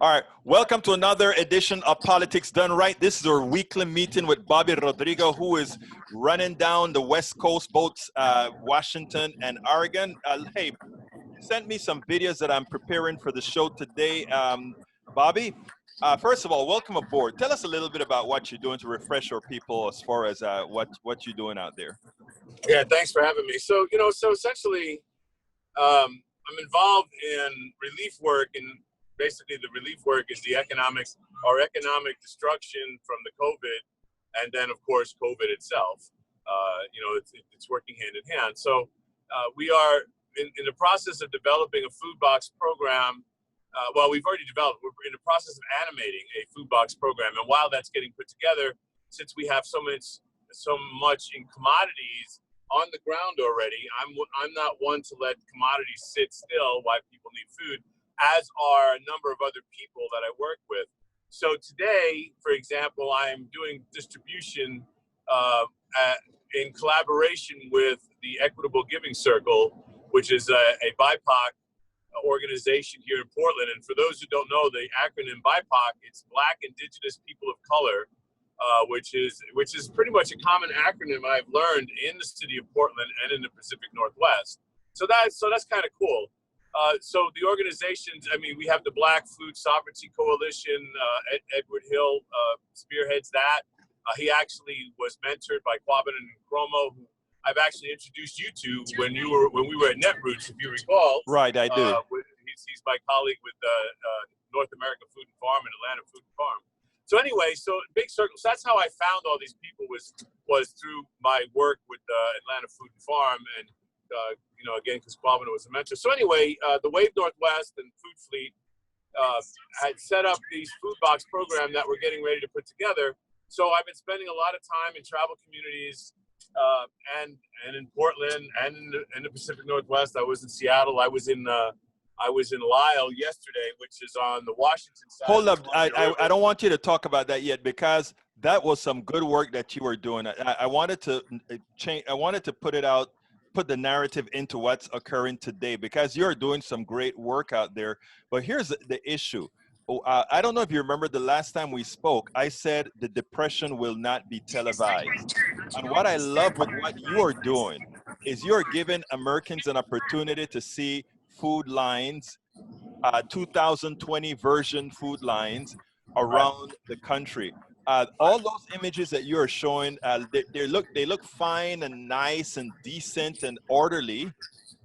All right, welcome to another edition of Politics Done Right. This is our weekly meeting with Bobby Rodrigo, who is running down the West Coast, both Washington and Oregon. Hey, you sent me some videos that I'm preparing for the show today. Bobby, first of all, welcome aboard. Tell us a little bit about what you're doing to refresh our people as far as what you're doing out there. Yeah, thanks for having me. So, so essentially, I'm involved in relief work, and basically the relief work is the economic destruction from the COVID, and then of course COVID itself. It's working hand in hand. So we are in the process of developing a food box program. We've already developed. We're in the process of animating a food box program, and while that's getting put together, since we have so much in commodities on the ground already, I'm not one to let commodities sit still while people need food, as are a number of other people that I work with. So today, for example, I'm doing distribution in collaboration with the Equitable Giving Circle, which is a BIPOC organization here in Portland. And for those who don't know, the acronym BIPOC, it's Black, Indigenous, People of Color, which is pretty much a common acronym I've learned in the city of Portland and in the Pacific Northwest. So that's kind of cool. So the organizations, we have the Black Food Sovereignty Coalition. Edward Hill spearheads that. He actually was mentored by Quabbin and Nkrumah, who I've actually introduced you to when we were at Netroots, if you recall. Right, I do. He's my colleague with North America Food and Farm and Atlanta Food and Farm. So anyway, so big circles. That's how I found all these people was through my work with Atlanta Food and Farm, and again, because Quabbin was a mentor. So anyway, the Wave Northwest and Food Fleet had set up these food box program that we're getting ready to put together. So I've been spending a lot of time in tribal communities and in Portland and in the Pacific Northwest. I was in Seattle. I was in Lyle yesterday, which is on the Washington side. Hold up. I don't want you to talk about that yet, because that was some good work that you were doing. I wanted to change. I wanted to put the narrative into what's occurring today, because you're doing some great work out there. But here's the issue. I don't know if you remember the last time we spoke, I said the depression will not be televised. And what I love with what you are doing is you're giving Americans an opportunity to see food lines, 2020 version food lines around the country. All those images that you're showing, they look fine and nice and decent and orderly,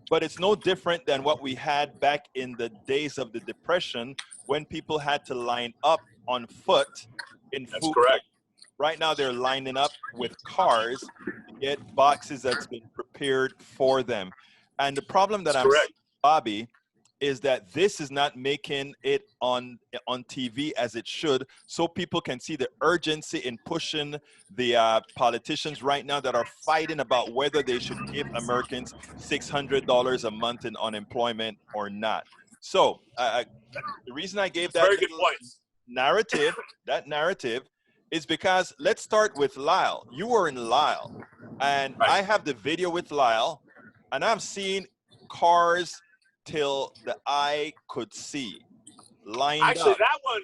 but it's no different than what we had back in the days of the Depression, when people had to line up on foot in food. That's correct. Right now they're lining up with cars to get boxes that's been prepared for them. And the problem that I'm seeing, Bobby, is that this is not making it on TV as it should, so people can see the urgency in pushing the politicians right now that are fighting about whether they should give Americans $600 a month in unemployment or not. So the reason I gave that narrative is because let's start with Lyle. You were in Lyle, and I have the video with Lyle, and I'm seeing cars till the eye could see lined Actually, up. that one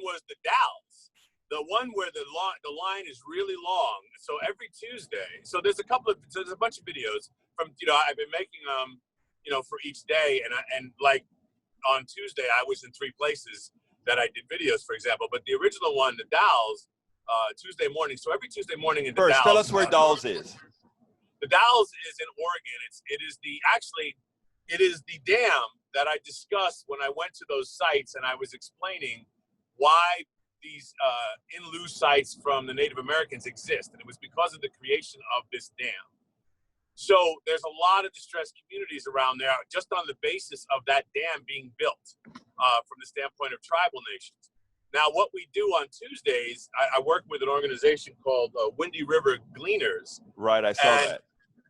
was the Dalles, the one where the line is really long. So every Tuesday, so there's a bunch of videos from I've been making for each day, and like on Tuesday I was in 3 places that I did videos, for example. But the original one, the Dalles, Tuesday morning. So every Tuesday morning in the Dalles. First, tell us where Dalles is. The Dalles is in Oregon. It is the dam that I discussed when I went to those sites, and I was explaining why these in-lieu sites from the Native Americans exist. And it was because of the creation of this dam. So there's a lot of distressed communities around there just on the basis of that dam being built from the standpoint of tribal nations. Now, what we do on Tuesdays, I work with an organization called Windy River Gleaners. Right, I saw that.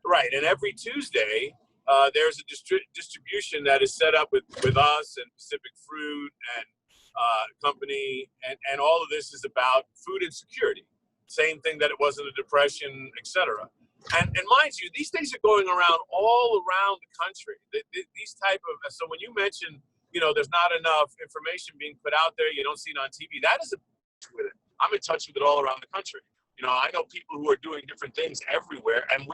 Right, and every Tuesday, there's a distribution that is set up with us and Pacific Fruit and Company, and all of this is about food insecurity. Same thing that it was in the Depression, etc. And mind you, these things are going around all around the country. These type of, so when you mention, there's not enough information being put out there. You don't see it on TV. That is a with it. I'm in touch with it all around the country. I know people who are doing different things everywhere, and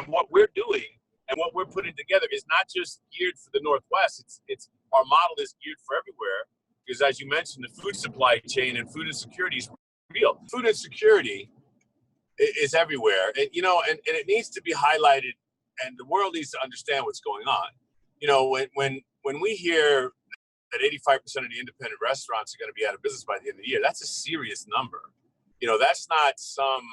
what we're doing and what we're putting together is not just geared for the Northwest. It's our model is geared for everywhere, because as you mentioned, the food supply chain and food insecurity is real. Food insecurity is everywhere, and it needs to be highlighted, and the world needs to understand what's going on. When we hear that 85% of the independent restaurants are going to be out of business by the end of the year, that's a serious number. That's not some,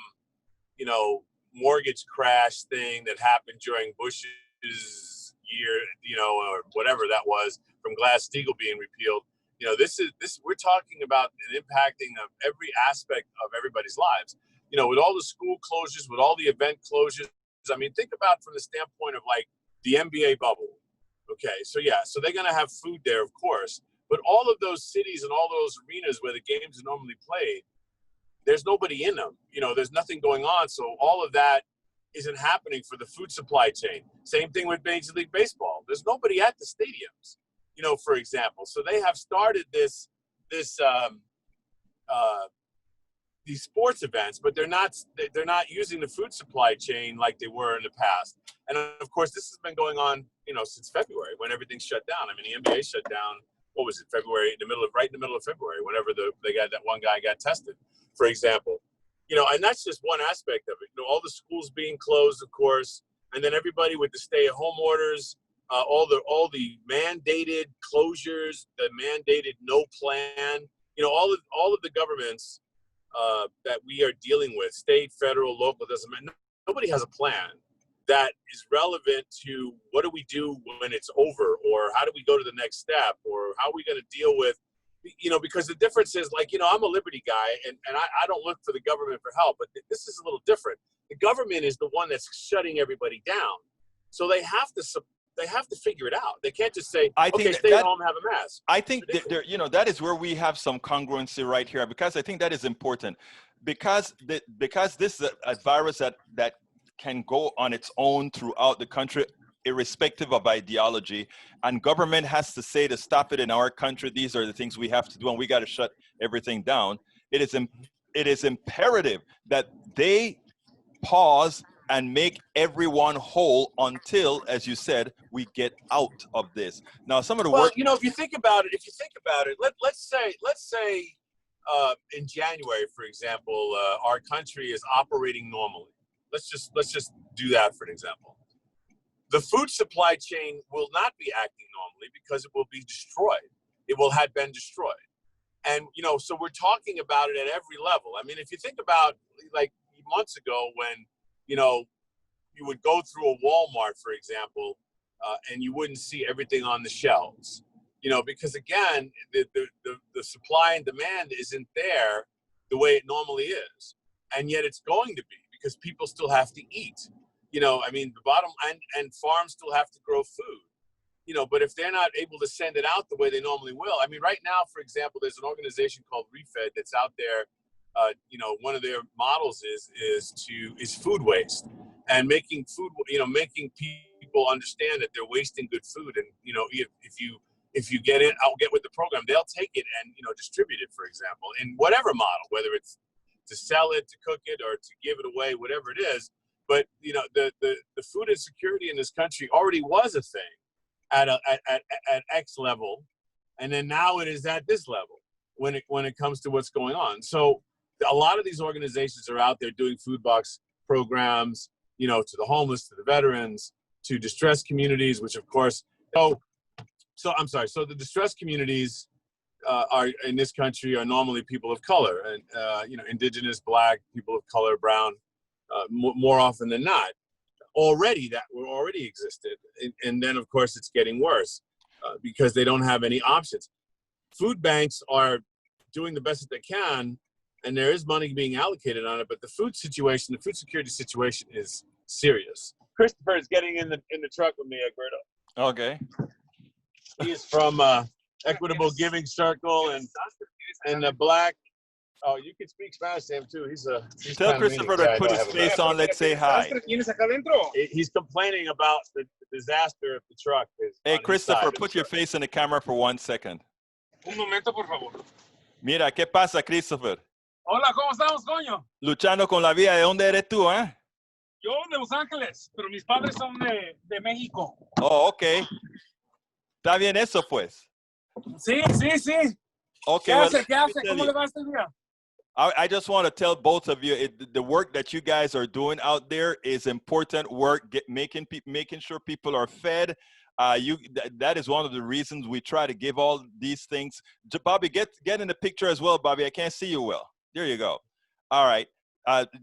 mortgage crash thing that happened during Bush's year, or whatever that was, from Glass-Steagall being repealed. We're talking about an impacting of every aspect of everybody's lives. With all the school closures, with all the event closures. I mean, think about from the standpoint of like the NBA bubble. Okay, so they're going to have food there, of course. But all of those cities and all those arenas where the games are normally played, there's nobody in them. There's nothing going on. So all of that isn't happening for the food supply chain. Same thing with Major League Baseball. There's nobody at the stadiums, for example. So they have started these sports events, but they're not using the food supply chain like they were in the past. And of course, this has been going on, since February, when everything shut down. I mean, the NBA shut down. What was it? February, right in the middle of February, whenever that one guy got tested, for example. And that's just one aspect of it. All the schools being closed, of course, and then everybody with the stay-at-home orders, all the mandated closures, the mandated no plan. All of the governments that we are dealing with, state, federal, local, doesn't matter. Nobody has a plan that is relevant to what do we do when it's over, or how do we go to the next step, or how are we going to deal with, because the difference is, like, I'm a liberty guy, and I don't look for the government for help, but this is a little different. The government is the one that's shutting everybody down. So they have to figure it out. They can't just say, okay, stay at home, have a mask. I think that is where we have some congruency right here, because I think that is important, because this is a virus that can go on its own throughout the country, irrespective of ideology, and government has to say to stop it in our country. These are the things we have to do, and we got to shut everything down. It is imperative that they pause and make everyone whole until, as you said, we get out of this. Now, some of the work. If you think about it, let's say in January, for example, our country is operating normally. Let's just do that for an example. The food supply chain will not be acting normally because it will be destroyed. It will have been destroyed. And, so we're talking about it at every level. I mean, if you think about, like, months ago when, you would go through a Walmart, for example, and you wouldn't see everything on the shelves, because, again, the supply and demand isn't there the way it normally is. And yet it's going to be, because people still have to eat. I mean, the bottom and farms still have to grow food, but if they're not able to send it out the way they normally will. I mean, right now, for example, there's an organization called Refed that's out there. One of their models is food waste, and making people understand that they're wasting good food. And, if you get it, I'll get with the program, they'll take it and, distribute it, for example, in whatever model, whether it's to sell it, to cook it, or to give it away, whatever it is. But, the food insecurity in this country already was a thing at X level. And then now it is at this level when it comes to what's going on. So a lot of these organizations are out there doing food box programs, to the homeless, to the veterans, to distressed communities, which of course, so I'm sorry. So the distressed communities are in this country are normally people of color, and, indigenous, Black, people of color, brown, more often than not. Already existed. And then, of course, it's getting worse because they don't have any options. Food banks are doing the best that they can, and there is money being allocated on it, but the food security situation is serious. Christopher is getting in the truck with me, Alberto. Okay. He is from Equitable Giving Circle and the Black Oh, you can speak Spanish to him too. He's Tell kind of meaning. Christopher to put his face on. Let's say hi. He's complaining about the disaster of the truck. Hey, Christopher, put your face in the camera for 1 second. Un momento, por favor. Mira, ¿qué pasa, Christopher? Hola, ¿cómo estamos, coño? Luchando con la vida. ¿De dónde eres tú, eh? Yo de Los Ángeles, pero mis padres son de México. Oh, okay. Está bien eso, pues. Sí, sí, sí. Okay. ¿Qué Well, hace? ¿Qué hace? ¿Cómo le va este día? I just want to tell both of you, the work that you guys are doing out there is important work, making sure people are fed. That is one of the reasons we try to give all these things. Bobby, get in the picture as well, Bobby. I can't see you well. There you go. All right.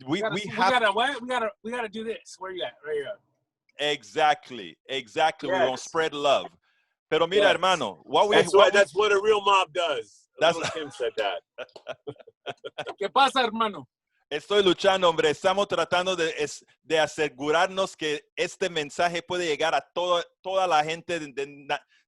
We gotta do this. Where you at? Right here. Exactly. Yes. We're gonna spread love. Pero mira, hermano, that's what a real mob does. Kim said that. ¿Qué pasa, hermano? Estoy luchando, hombre. Estamos tratando de asegurarnos que este mensaje puede llegar a toda la gente,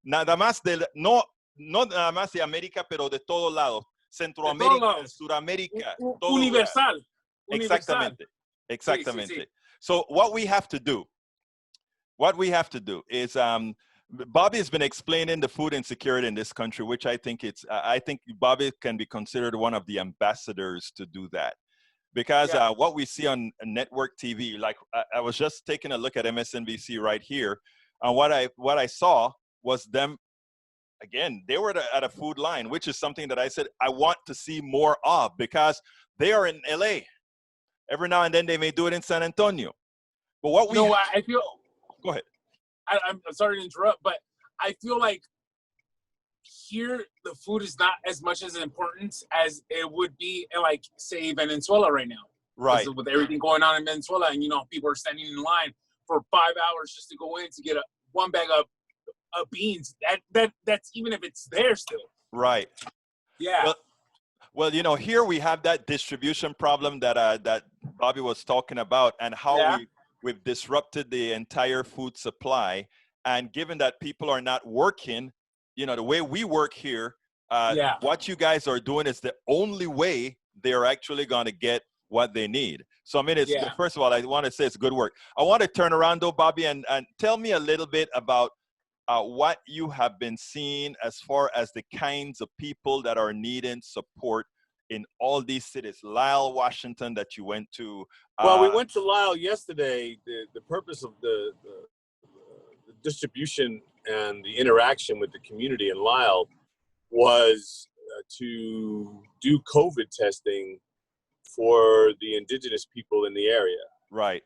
nada más no nada más de América, pero de todos lados. Centroamérica, Suramérica. Universal. Exactamente. Sí, sí. So what we have to do is, Bobby has been explaining the food insecurity in this country, which I think Bobby can be considered one of the ambassadors to do that. Because what we see on network TV, like I was just taking a look at MSNBC right here, and what I saw was them, again, they were at a food line, which is something that I said I want to see more of, because they are in LA. Every now and then they may do it in San Antonio. But I feel... Go ahead. I'm sorry to interrupt, but I feel like here the food is not as much as important as it would be in, like, say, Venezuela right now. Right. With everything going on in Venezuela, and people are standing in line for 5 hours just to go in to get one bag of beans. That's even if it's there still. Right. Yeah. Well, here we have that distribution problem that Bobby was talking about, and how we've disrupted the entire food supply. And given that people are not working, the way we work here, what you guys are doing is the only way they're actually going to get what they need. So, I mean, first of all, I want to say it's good work. I want to turn around though, Bobby, and tell me a little bit about what you have been seeing as far as the kinds of people that are needing support in all these cities. Lyle, Washington, that you went to. Well, we went to Lyle yesterday. The purpose of the distribution and the interaction with the community in Lyle was to do COVID testing for the indigenous people in the area. Right.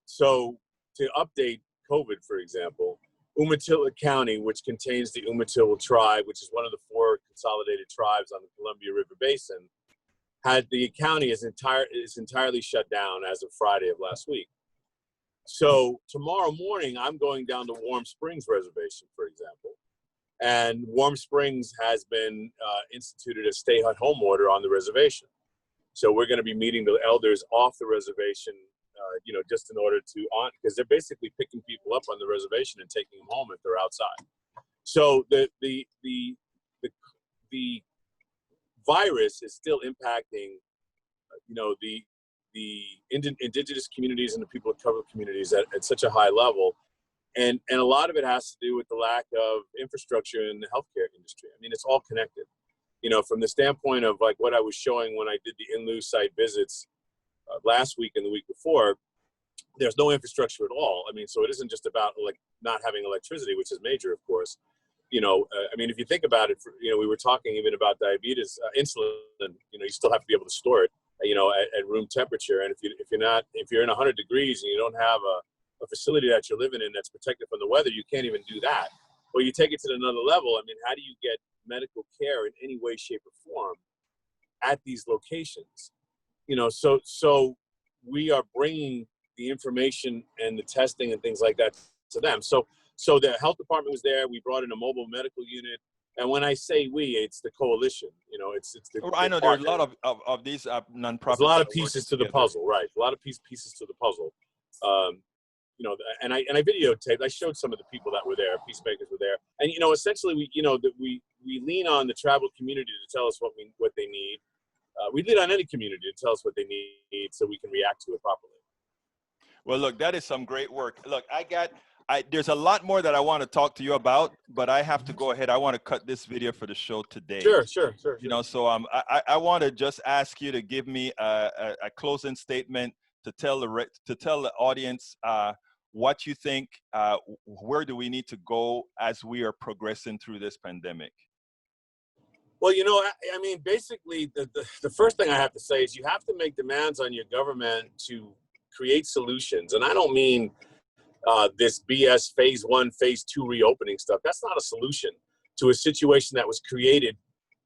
So to update COVID, for example, Umatilla County, which contains the Umatilla tribe, which is one of the 4 consolidated tribes on the Columbia River Basin, the county is entirely shut down as of Friday of last week. So tomorrow morning, I'm going down to Warm Springs Reservation, for example, and Warm Springs has been instituted a stay-at-home order on the reservation. So we're going to be meeting the elders off the reservation, just in order to because they're basically picking people up on the reservation and taking them home if they're outside. So the virus is still impacting, the indigenous communities and the people of color communities at such a high level. And a lot of it has to do with the lack of infrastructure in the healthcare industry. I mean, it's all connected. From the standpoint of like what I was showing when I did the in lieu site visits last week and the week before, there's no infrastructure at all. I mean, so it isn't just about like not having electricity, which is major, of course. I mean, if you think about it, we were talking even about diabetes, insulin, you still have to be able to store it, at room temperature. And if you're in 100 degrees and you don't have a facility that you're living in that's protected from the weather, you can't even do that. Well, you take it to another level. I mean, how do you get medical care in any way, shape, or form at these locations? So we are bringing the information and the testing and things like that to them. So the health department was there. We brought in a mobile medical unit. And when I say we, it's the coalition. It's I know there's a lot of these nonprofits. There's a lot of pieces to the puzzle, right? A lot of pieces to the puzzle. And I videotaped. I showed some of the people that were there. Peacemakers were there, and essentially we lean on the tribal community to tell us what they need. we lean on any community to tell us what they need so we can react to it properly. Well, look, that is some great work. Look, there's a lot more that I want to talk to you about, but I have to go ahead. I want to cut this video for the show today. Sure. You know, so I want to just ask you to give me a closing statement to tell the audience what you think. Where do we need to go as we are progressing through this pandemic? Well, you know, I mean, basically, the first thing I have to say is you have to make demands on your government to create solutions. And I don't mean this BS phase 1, phase 2 reopening stuff. That's not a solution to a situation that was created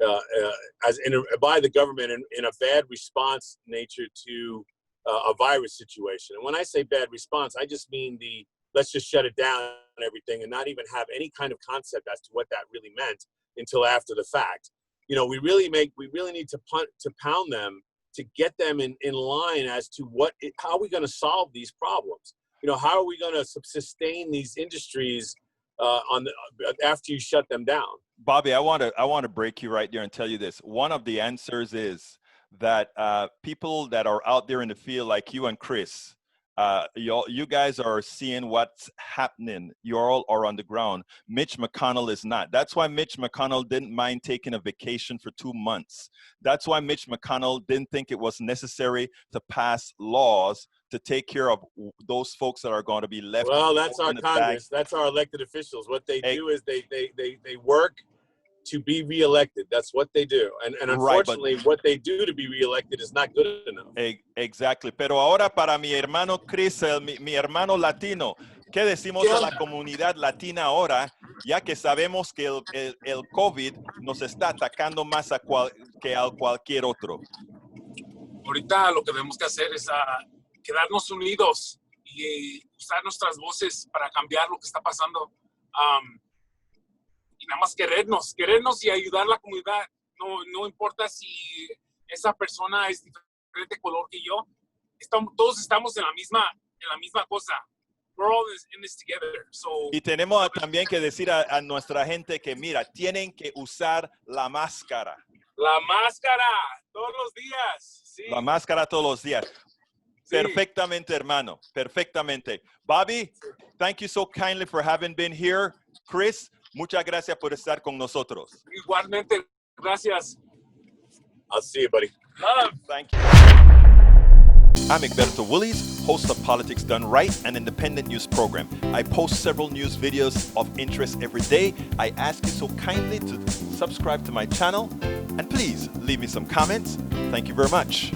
by the government in a bad response nature to a virus situation. And when I say bad response, I just mean let's just shut it down and everything and not even have any kind of concept as to what that really meant until after the fact. You know, we really need to pound them to get them in line as to how are we going to solve these problems? You know, how are we going to sustain these industries after you shut them down? Bobby, I want to break you right there and tell you this. One of the answers is that people that are out there in the field, like you and Chris, you guys are seeing what's happening. You all are on the ground. Mitch McConnell is not. That's why Mitch McConnell didn't mind taking a vacation for 2 months. That's why Mitch McConnell didn't think it was necessary to pass laws to take care of those folks that are going to be left. Well, that's our Congress. That's our elected officials. What they do is they work to be reelected. That's what they do. And unfortunately, right, what they do to be reelected is not good enough. Exactly. Pero ahora para mi hermano Chris, mi hermano latino, ¿qué decimos a la comunidad latina ahora? Ya que sabemos que el COVID nos está atacando más que a cualquier otro. Ahorita lo que tenemos que hacer es quedarnos unidos y usar nuestras voces para cambiar lo que está pasando. Y nada más querernos y ayudar a la comunidad. No importa si esa persona es diferente color que yo. Todos estamos en la misma cosa. We're all in this together. So, y tenemos también que decir a nuestra gente que, mira, tienen que usar la máscara. La máscara todos los días. Sí. La máscara todos los días. Sí. Perfectamente, hermano. Perfectamente. Bobby, thank you so kindly for having been here. Chris, muchas gracias por estar con nosotros. Igualmente, gracias. I'll see you, buddy. Love. Thank you. I'm Egberto Willies, host of Politics Done Right, an independent news program. I post several news videos of interest every day. I ask you so kindly to subscribe to my channel and please leave me some comments. Thank you very much.